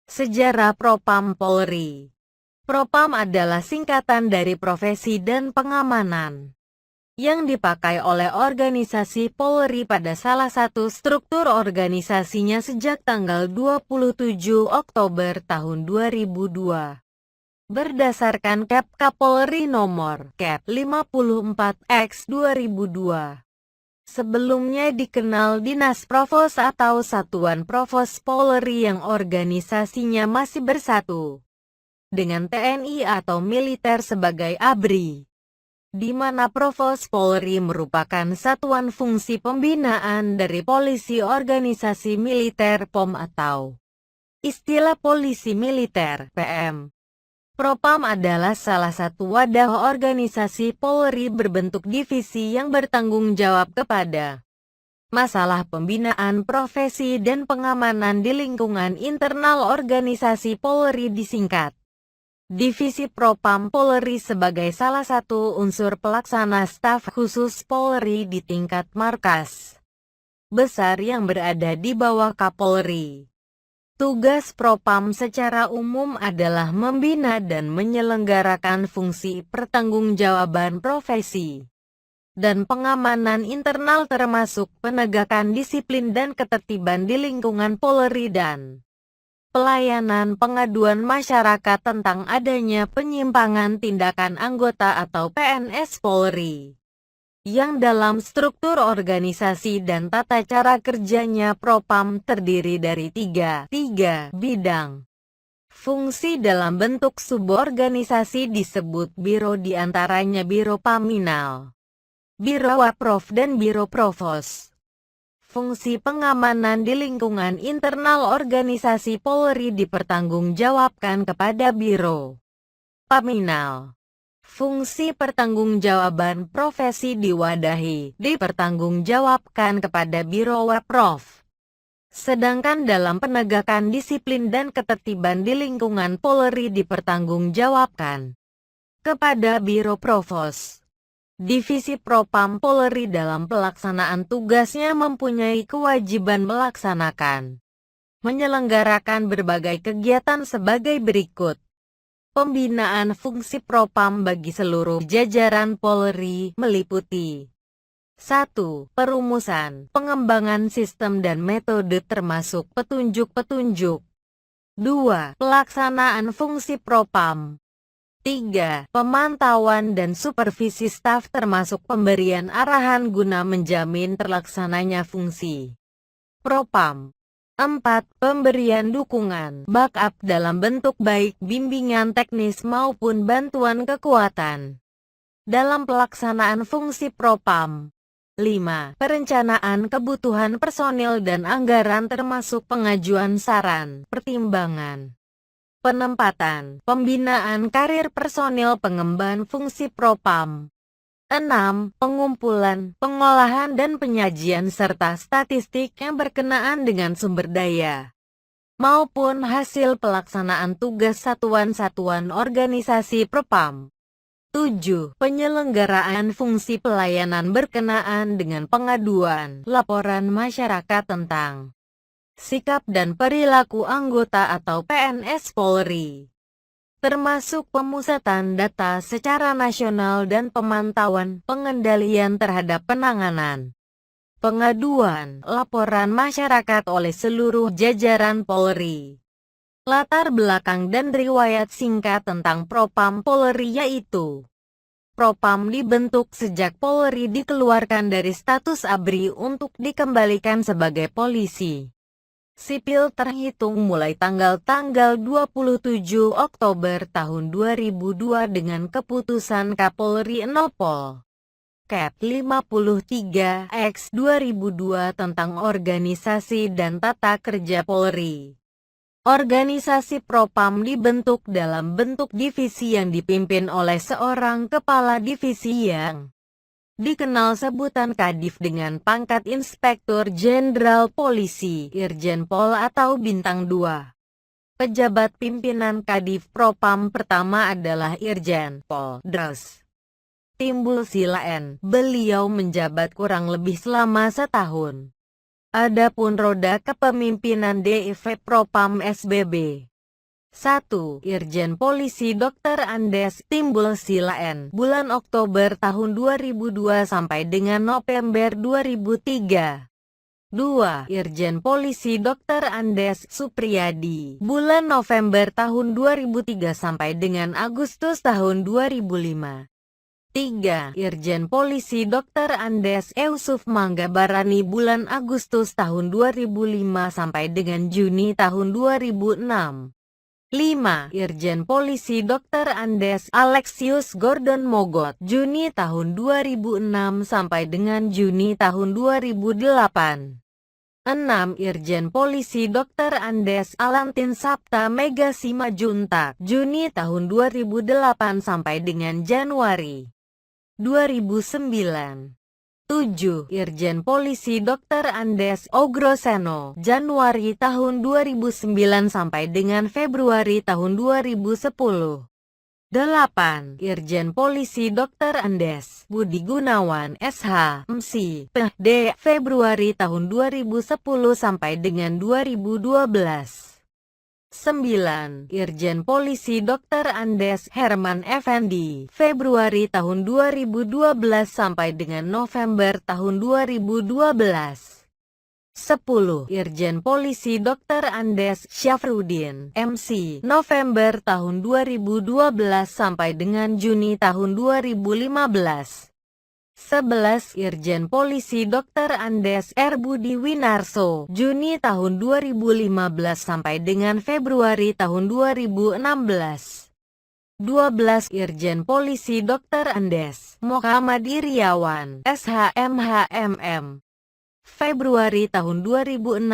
Sejarah Propam Polri. Propam adalah singkatan dari profesi dan pengamanan yang dipakai oleh organisasi Polri pada salah satu struktur organisasinya sejak tanggal 27 Oktober tahun 2002. Berdasarkan Kep Kapolri nomor Kep 54/X 2002. Sebelumnya dikenal Dinas Provos atau Satuan Provos Polri yang organisasinya masih bersatu dengan TNI atau militer sebagai ABRI, di mana Provos Polri merupakan satuan fungsi pembinaan dari Polisi Organisasi Militer POM atau istilah Polisi Militer PM. Propam adalah salah satu wadah organisasi Polri berbentuk divisi yang bertanggung jawab kepada masalah pembinaan profesi dan pengamanan di lingkungan internal organisasi Polri, disingkat Divisi Propam Polri, sebagai salah satu unsur pelaksana staf khusus Polri di tingkat markas besar yang berada di bawah Kapolri. Tugas Propam secara umum adalah membina dan menyelenggarakan fungsi pertanggungjawaban profesi dan pengamanan internal, termasuk penegakan disiplin dan ketertiban di lingkungan Polri dan pelayanan pengaduan masyarakat tentang adanya penyimpangan tindakan anggota atau PNS Polri. Yang dalam struktur organisasi dan tata cara kerjanya, Propam terdiri dari tiga bidang fungsi dalam bentuk suborganisasi disebut biro, diantaranya Biro Paminal, Biro Waprov, dan Biro Provos. Fungsi pengamanan di lingkungan internal organisasi Polri dipertanggungjawabkan kepada Biro Paminal. Fungsi pertanggungjawaban profesi dipertanggungjawabkan kepada Biro Waprov. Sedangkan dalam penegakan disiplin dan ketertiban di lingkungan Polri dipertanggungjawabkan kepada Biro Provos. Divisi Propam Polri dalam pelaksanaan tugasnya mempunyai kewajiban menyelenggarakan berbagai kegiatan sebagai berikut. Pembinaan fungsi Propam bagi seluruh jajaran Polri meliputi 1. Perumusan, pengembangan sistem dan metode termasuk petunjuk-petunjuk. 2. Pelaksanaan fungsi Propam. 3. Pemantauan dan supervisi staf termasuk pemberian arahan guna menjamin terlaksananya fungsi Propam. 4. Pemberian dukungan, backup dalam bentuk baik bimbingan teknis maupun bantuan kekuatan dalam pelaksanaan fungsi Propam. 5. Perencanaan kebutuhan personil dan anggaran termasuk pengajuan saran, pertimbangan, penempatan, pembinaan karir personil, pengembangan fungsi Propam. 6. Pengumpulan, pengolahan dan penyajian serta statistik yang berkenaan dengan sumber daya maupun hasil pelaksanaan tugas satuan-satuan organisasi Propam. 7. Penyelenggaraan fungsi pelayanan berkenaan dengan pengaduan, laporan masyarakat tentang sikap dan perilaku anggota atau PNS Polri, termasuk pemusatan data secara nasional dan pemantauan pengendalian terhadap penanganan pengaduan, laporan masyarakat oleh seluruh jajaran Polri. Latar belakang dan riwayat singkat tentang Propam Polri yaitu: Propam dibentuk sejak Polri dikeluarkan dari status ABRI untuk dikembalikan sebagai polisi sipil terhitung mulai tanggal 27 Oktober tahun 2002 dengan keputusan Kapolri Nopol Kep 53/X 2002 tentang organisasi dan tata kerja Polri. Organisasi Propam dibentuk dalam bentuk divisi yang dipimpin oleh seorang kepala divisi yang dikenal sebutan Kadif dengan pangkat Inspektur Jenderal Polisi, Irjen Pol atau Bintang 2. Pejabat pimpinan Kadif Propam pertama adalah Irjen Pol Dros Timbul Silaen. Beliau menjabat kurang lebih selama setahun. Adapun roda kepemimpinan DIV Propam SBB 1. Irjen Polisi Dr. Andes Timbul Silaen, bulan Oktober tahun 2002 sampai dengan November 2003. 2. Irjen Polisi Dr. Andes Supriyadi, bulan November tahun 2003 sampai dengan Agustus tahun 2005. 3. Irjen Polisi Dr. Andes Eusuf Manggabarani, bulan Agustus tahun 2005 sampai dengan Juni tahun 2006. 5. Irjen Polisi Dr. Andes Alexius Gordon Mogot, Juni tahun 2006 sampai dengan Juni tahun 2008. 6. Irjen Polisi Dr. Andes Alantin Sapta Mega Simajuntak, Juni tahun 2008 sampai dengan Januari 2009. 7. Irjen Polisi Dr. Andes Ogroseno, Januari tahun 2009 sampai dengan Februari tahun 2010. 8. Irjen Polisi Dr. Andes Budi Gunawan, SH, MC, PD, Februari tahun 2010 sampai dengan 2012. 9. Irjen Polisi Dr. Andes Herman Effendi, Februari tahun 2012 sampai dengan November tahun 2012. 10. Irjen Polisi Dr. Andes Syafruddin, MC, November tahun 2012 sampai dengan Juni tahun 2015. 11. Irjen Polisi Dr. Andes R. Budi Winarso, Juni tahun 2015 sampai dengan Februari tahun 2016. 12. Irjen Polisi Dr. Andes Muhammad Iriawan, SHMHMM, Februari tahun 2016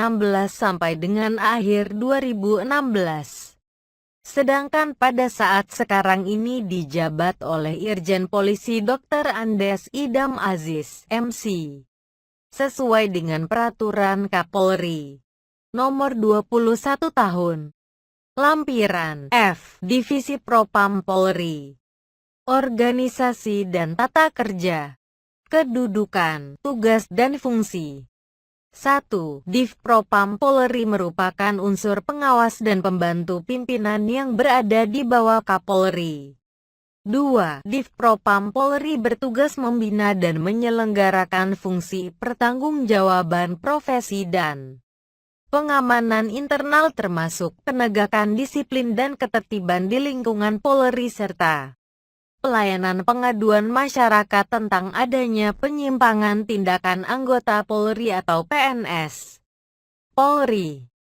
sampai dengan akhir 2016. Sedangkan pada saat sekarang ini dijabat oleh Irjen Polisi Dr. Andes Idam Aziz, MC, sesuai dengan Peraturan Kapolri Nomor 21 Tahun Lampiran F, Divisi Propam Polri. Organisasi dan Tata Kerja. Kedudukan, tugas dan fungsi. 1. Div Propam Polri merupakan unsur pengawas dan pembantu pimpinan yang berada di bawah Kapolri. 2. Div Propam Polri bertugas membina dan menyelenggarakan fungsi pertanggungjawaban profesi dan pengamanan internal termasuk penegakan disiplin dan ketertiban di lingkungan Polri serta pelayanan pengaduan masyarakat tentang adanya penyimpangan tindakan anggota Polri atau PNS. Polri